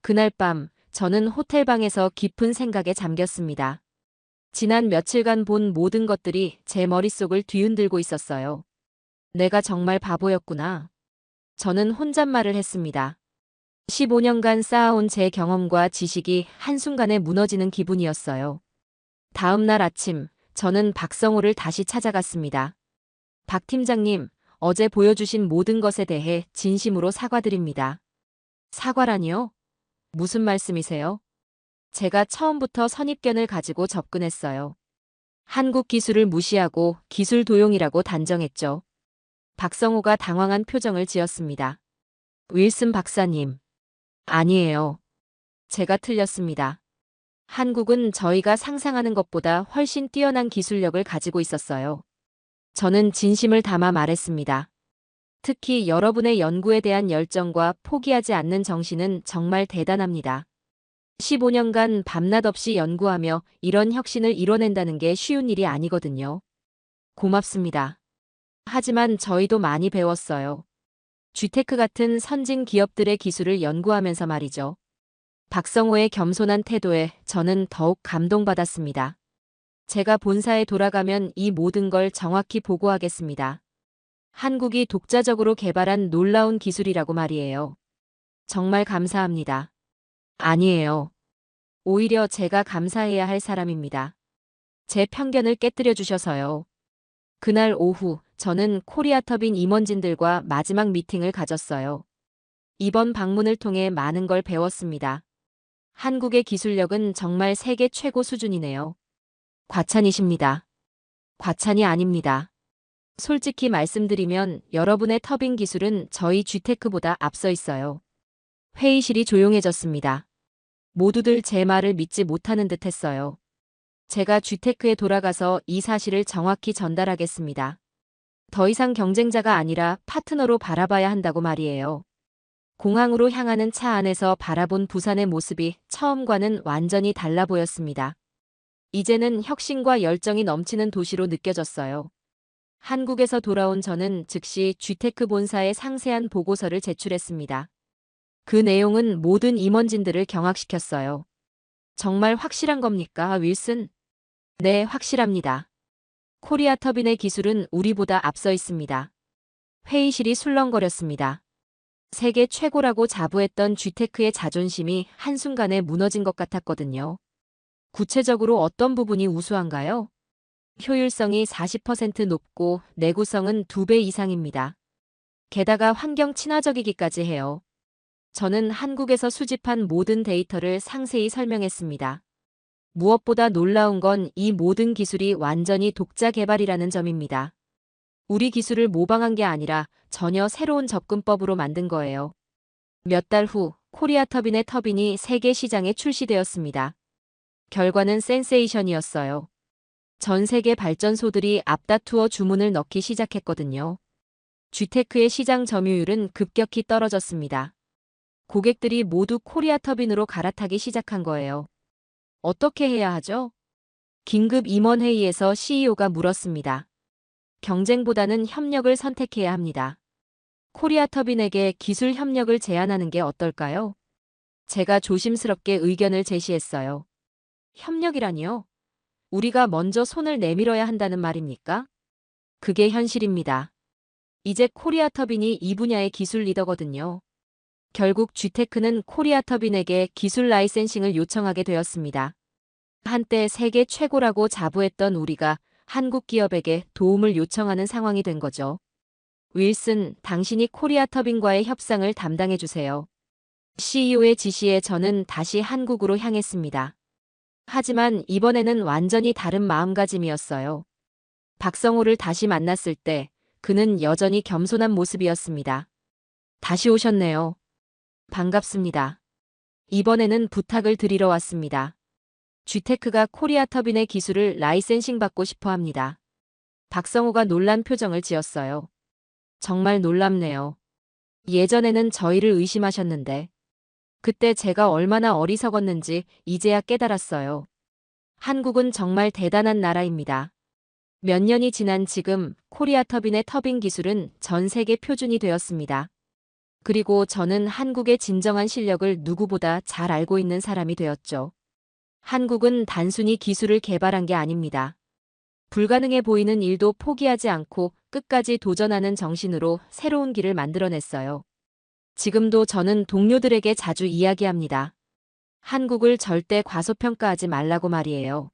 그날 밤 저는 호텔방에서 깊은 생각에 잠겼습니다. 지난 며칠간 본 모든 것들이 제 머릿속을 뒤흔들고 있었어요. 내가 정말 바보였구나. 저는 혼잣말을 했습니다. 15년간 쌓아온 제 경험과 지식이 한순간에 무너지는 기분이었어요. 다음 날 아침, 저는 박성호를 다시 찾아갔습니다. 박 팀장님, 어제 보여주신 모든 것에 대해 진심으로 사과드립니다. 사과라니요? 무슨 말씀이세요? 제가 처음부터 선입견을 가지고 접근했어요. 한국 기술을 무시하고 기술 도용이라고 단정했죠. 박성호가 당황한 표정을 지었습니다. 윌슨 박사님. 아니에요. 제가 틀렸습니다. 한국은 저희가 상상하는 것보다 훨씬 뛰어난 기술력을 가지고 있었어요. 저는 진심을 담아 말했습니다. 특히 여러분의 연구에 대한 열정과 포기하지 않는 정신은 정말 대단합니다. 15년간 밤낮 없이 연구하며 이런 혁신을 이뤄낸다는 게 쉬운 일이 아니거든요. 고맙습니다. 하지만 저희도 많이 배웠어요. 쥐테크 같은 선진 기업들의 기술을 연구하면서 말이죠. 박성호의 겸손한 태도에 저는 더욱 감동받았습니다. 제가 본사에 돌아가면 이 모든 걸 정확히 보고하겠습니다. 한국이 독자적으로 개발한 놀라운 기술이라고 말이에요. 정말 감사합니다. 아니에요. 오히려 제가 감사해야 할 사람입니다. 제 편견을 깨뜨려 주셔서요. 그날 오후 저는 코리아터빈 임원진들과 마지막 미팅을 가졌어요. 이번 방문을 통해 많은 걸 배웠습니다. 한국의 기술력은 정말 세계 최고 수준이네요. 과찬이십니다. 과찬이 아닙니다. 솔직히 말씀드리면 여러분의 터빈 기술은 저희 GTEC보다 앞서 있어요. 회의실이 조용해졌습니다. 모두들 제 말을 믿지 못하는 듯 했어요. 제가 GTEC에 돌아가서 이 사실을 정확히 전달하겠습니다. 더 이상 경쟁자가 아니라 파트너로 바라봐야 한다고 말이에요. 공항으로 향하는 차 안에서 바라본 부산의 모습이 처음과는 완전히 달라 보였습니다. 이제는 혁신과 열정이 넘치는 도시로 느껴졌어요. 한국에서 돌아온 저는 즉시 GTEC 본사에 상세한 보고서를 제출했습니다. 그 내용은 모든 임원진들을 경악시켰어요. 정말 확실한 겁니까, 윌슨? 네, 확실합니다. 코리아터빈의 기술은 우리보다 앞서 있습니다. 회의실이 술렁거렸습니다. 세계 최고라고 자부했던 GTEC의 자존심이 한순간에 무너진 것 같았거든요. 구체적으로 어떤 부분이 우수한가요? 효율성이 40% 높고 내구성은 2배 이상입니다. 게다가 환경 친화적이기까지 해요. 저는 한국에서 수집한 모든 데이터를 상세히 설명했습니다. 무엇보다 놀라운 건 이 모든 기술이 완전히 독자 개발이라는 점입니다. 우리 기술을 모방한 게 아니라 전혀 새로운 접근법으로 만든 거예요. 몇 달 후 코리아터빈의 터빈이 세계 시장에 출시되었습니다. 결과는 센세이션이었어요. 전 세계 발전소들이 앞다투어 주문을 넣기 시작했거든요. GTEC의 시장 점유율은 급격히 떨어졌습니다. 고객들이 모두 코리아터빈으로 갈아타기 시작한 거예요. 어떻게 해야 하죠? 긴급 임원회의에서 CEO가 물었습니다. 경쟁보다는 협력을 선택해야 합니다. 코리아터빈에게 기술 협력을 제안하는 게 어떨까요? 제가 조심스럽게 의견을 제시했어요. 협력이라니요? 우리가 먼저 손을 내밀어야 한다는 말입니까? 그게 현실입니다. 이제 코리아터빈이 이 분야의 기술 리더거든요. 결국 GTEC는 코리아터빈에게 기술 라이센싱을 요청하게 되었습니다. 한때 세계 최고라고 자부했던 우리가 한국 기업에게 도움을 요청하는 상황이 된 거죠. 윌슨, 당신이 코리아터빈과의 협상을 담당해 주세요. CEO의 지시에 저는 다시 한국으로 향했습니다. 하지만 이번에는 완전히 다른 마음가짐이었어요. 박성호를 다시 만났을 때 그는 여전히 겸손한 모습이었습니다. 다시 오셨네요. 반갑습니다. 이번에는 부탁을 드리러 왔습니다. GTEC가 코리아터빈의 기술을 라이센싱 받고 싶어 합니다. 박성호가 놀란 표정을 지었어요. 정말 놀랍네요. 예전에는 저희를 의심하셨는데 그때 제가 얼마나 어리석었는지 이제야 깨달았어요. 한국은 정말 대단한 나라입니다. 몇 년이 지난 지금 코리아터빈의 터빈 기술은 전 세계 표준이 되었습니다. 그리고 저는 한국의 진정한 실력을 누구보다 잘 알고 있는 사람이 되었죠. 한국은 단순히 기술을 개발한 게 아닙니다. 불가능해 보이는 일도 포기하지 않고 끝까지 도전하는 정신으로 새로운 길을 만들어냈어요. 지금도 저는 동료들에게 자주 이야기합니다. 한국을 절대 과소평가하지 말라고 말이에요.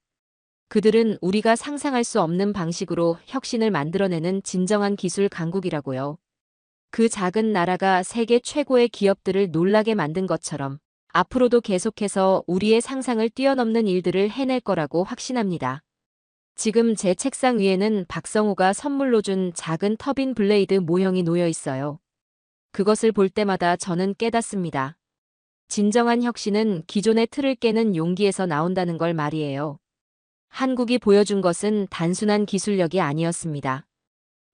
그들은 우리가 상상할 수 없는 방식으로 혁신을 만들어내는 진정한 기술 강국이라고요. 그 작은 나라가 세계 최고의 기업들을 놀라게 만든 것처럼 앞으로도 계속해서 우리의 상상을 뛰어넘는 일들을 해낼 거라고 확신합니다. 지금 제 책상 위에는 박성호가 선물로 준 작은 터빈 블레이드 모형이 놓여 있어요. 그것을 볼 때마다 저는 깨닫습니다. 진정한 혁신은 기존의 틀을 깨는 용기에서 나온다는 걸 말이에요. 한국이 보여준 것은 단순한 기술력이 아니었습니다.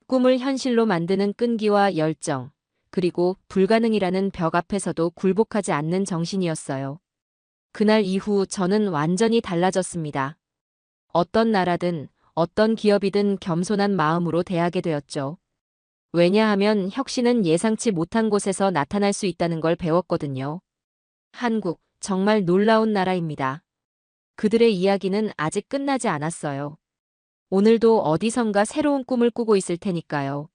꿈을 현실로 만드는 끈기와 열정, 그리고 불가능이라는 벽 앞에서도 굴복하지 않는 정신이었어요. 그날 이후 저는 완전히 달라졌습니다. 어떤 나라든 어떤 기업이든 겸손한 마음으로 대하게 되었죠. 왜냐하면 혁신은 예상치 못한 곳에서 나타날 수 있다는 걸 배웠거든요. 한국, 정말 놀라운 나라입니다. 그들의 이야기는 아직 끝나지 않았어요. 오늘도 어디선가 새로운 꿈을 꾸고 있을 테니까요.